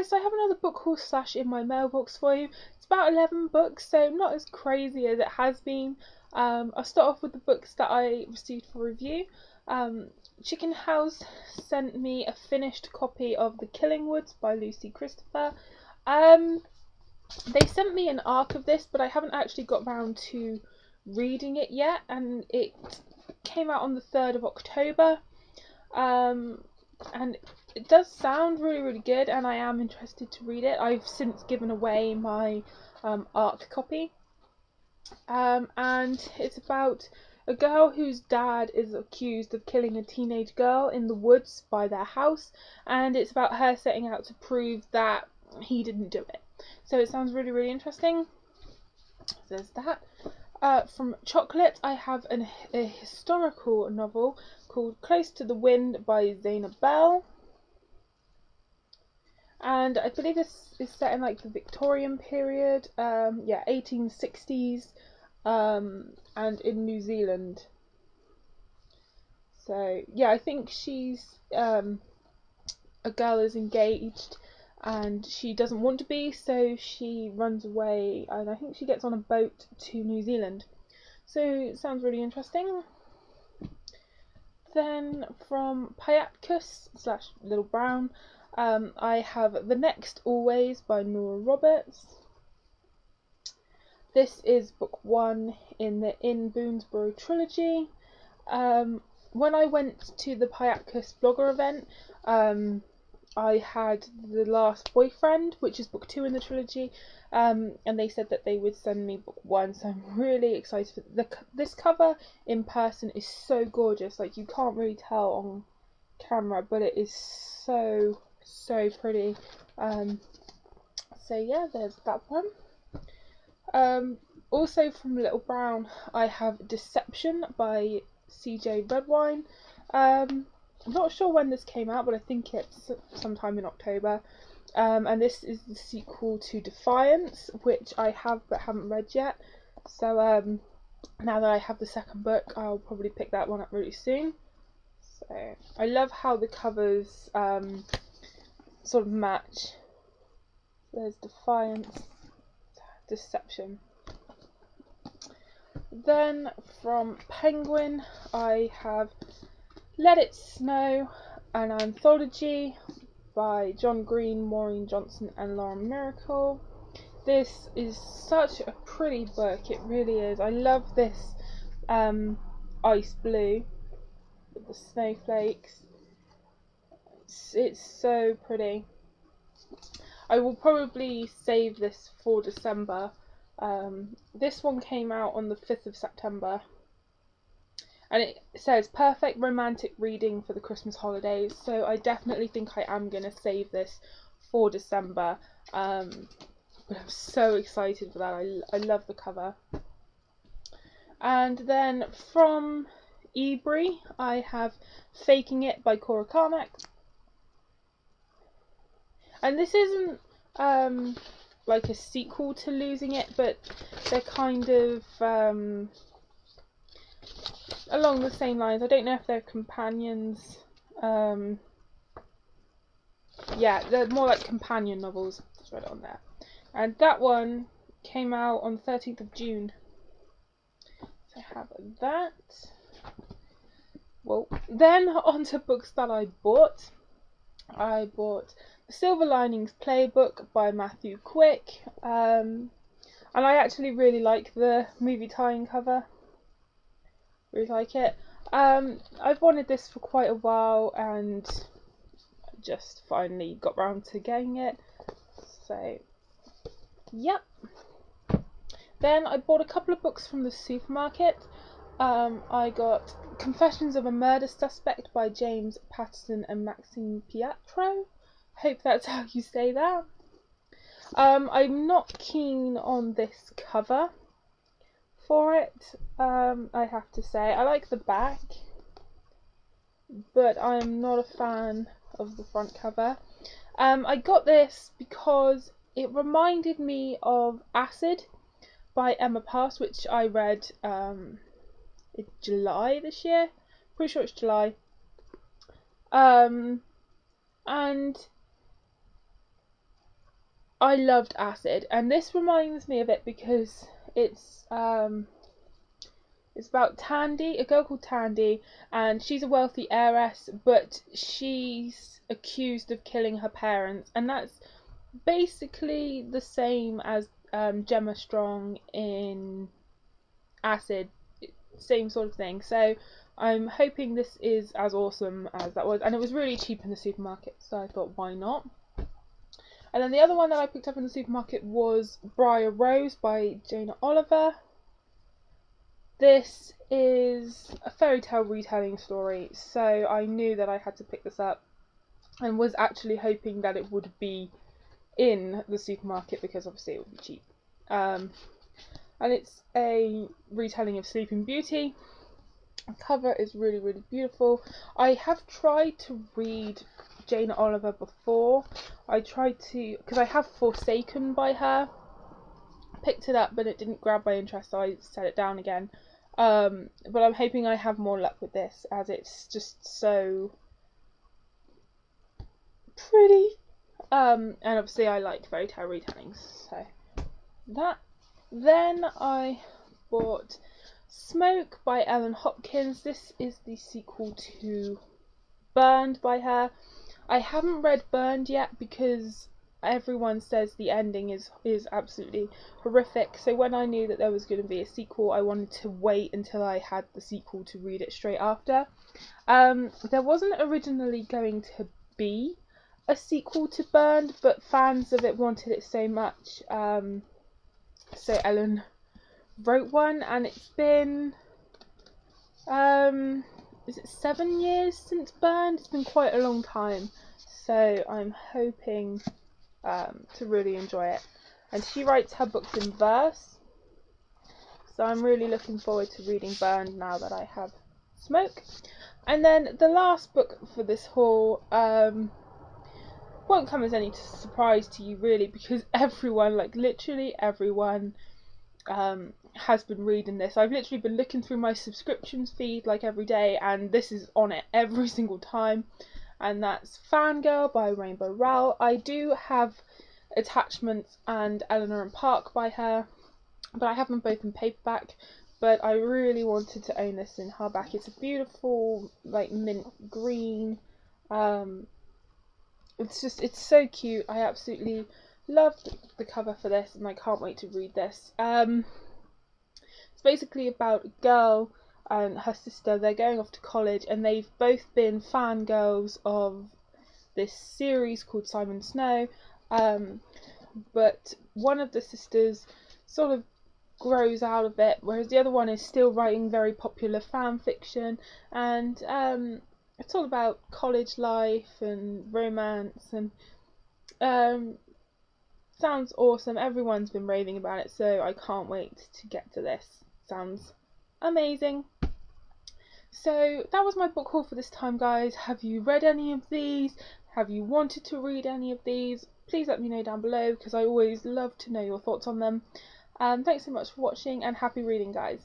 this, I have another book haul slash in my mailbox for you. It's about 11 books, so not as crazy as it has been. I'll start off with the books that I received for review. Chicken House sent me a finished copy of The Killing Woods by Lucy Christopher. They sent me an arc of this, but I haven't actually got round to reading it yet, and it came out on the 3rd of October. And it does sound really good, and I am interested to read it. I've since given away my ARC copy, and it's about a girl whose dad is accused of killing a teenage girl in the woods by their house, and it's about her setting out to prove that he didn't do it. So it sounds really interesting. There's that. From Chocolate, I have a historical novel called Close to the Wind by Zainab Bell. And I believe this is set in like the Victorian period, 1860s, and in New Zealand. So yeah, I think she's a girl is engaged and she doesn't want to be, so she runs away, and I think she gets on a boat to New Zealand. So it sounds really interesting. Then from Piatkus / Little Brown, I have The Next Always by Nora Roberts. This is book 1 in the In Boonesborough trilogy. When I went to the Piatkus blogger event, I had The Last Boyfriend, which is book 2 in the trilogy, and they said that they would send me book 1, so I'm really excited. This cover in person is so gorgeous, like you can't really tell on camera, but it is so pretty. So yeah, there's that one. Also from Little Brown, I have Deception by CJ Redwine. I'm not sure when this came out, but I think it's sometime in October. And this is the sequel to Defiance, which I have but haven't read yet. So now that I have the second book, I'll probably pick that one up really soon. So I love how the covers sort of match. There's Defiance, Deception. Then from Penguin, I have Let It Snow, an anthology by John Green, Maureen Johnson and Lauren Miracle. This is such a pretty book, it really is. I love this ice blue with the snowflakes. It's so pretty. I will probably save this for December. This one came out on the 5th of September. And it says perfect romantic reading for the Christmas holidays, so I definitely think I am going to save this for December. But I'm so excited for that. I love the cover. And then from Ebury, I have Faking It by Cora Carmack. And this isn't like a sequel to Losing It, but they're kind of along the same lines. I don't know if they're companions. Yeah, they're more like companion novels. Just read it on there. And that one came out on the 13th of June. So I have that. Well, then on to books that I bought. I bought The Silver Linings Playbook by Matthew Quick. And I actually really like the movie tie-in cover. Really like it. I've wanted this for quite a while and just finally got round to getting it. So, yep. Then I bought a couple of books from the supermarket. I got Confessions of a Murder Suspect by James Patterson and Maxine Pietro. Hope that's how you say that. I'm not keen on this cover for it, I have to say. I like the back, but I'm not a fan of the front cover. I got this because it reminded me of Acid by Emma Pass, which I read in July this year. Pretty sure it's July. And I loved Acid, and this reminds me of it because it's about Tandy, a girl called Tandy, and she's a wealthy heiress, but she's accused of killing her parents, and that's basically the same as Gemma Strong in Acid, same sort of thing. So I'm hoping this is as awesome as that was, and it was really cheap in the supermarket, so I thought, why not? And then the other one that I picked up in the supermarket was Briar Rose by Jana Oliver. This is a fairy tale retelling story, so I knew that I had to pick this up, and was actually hoping that it would be in the supermarket because obviously it would be cheap. And it's a retelling of Sleeping Beauty. The cover is really, really beautiful. I have tried to read Jana Oliver before. I tried to, because I have Forsaken by her. Picked it up, but it didn't grab my interest, so I set it down again. But I'm hoping I have more luck with this, as it's just so pretty. And obviously I like fairy tale retellings, so that. Then I bought Smoke by Ellen Hopkins. This is the sequel to Burned by her. I haven't read Burned yet because everyone says the ending is absolutely horrific. So when I knew that there was going to be a sequel, I wanted to wait until I had the sequel to read it straight after. There wasn't originally going to be a sequel to Burned, but fans of it wanted it so much. So Ellen wrote one, and it's been is it 7 years since Burned? It's been quite a long time, so I'm hoping to really enjoy it. And she writes her books in verse, so I'm really looking forward to reading Burned now that I have Smoke. And then the last book for this haul won't come as any surprise to you really, because everyone, like literally everyone, has been reading this. I've literally been looking through my subscriptions feed like every day, and this is on it every single time, and that's Fangirl by Rainbow Rowell. I do have Attachments and Eleanor and Park by her, but I have them both in paperback, but I really wanted to own this in hardback. It's a beautiful like mint green. It's so cute. I absolutely loved the cover for this, and I can't wait to read this. It's basically about a girl and her sister. They're going off to college, and they've both been fangirls of this series called Simon Snow. But one of the sisters sort of grows out of it, whereas the other one is still writing very popular fan fiction, and it's all about college life and romance, and sounds awesome. Everyone's been raving about it, so I can't wait to get to this. Sounds amazing. So that was my book haul for this time, guys. Have you read any of these? Have you wanted to read any of these? Please let me know down below, because I always love to know your thoughts on them. Thanks so much for watching, and happy reading, guys.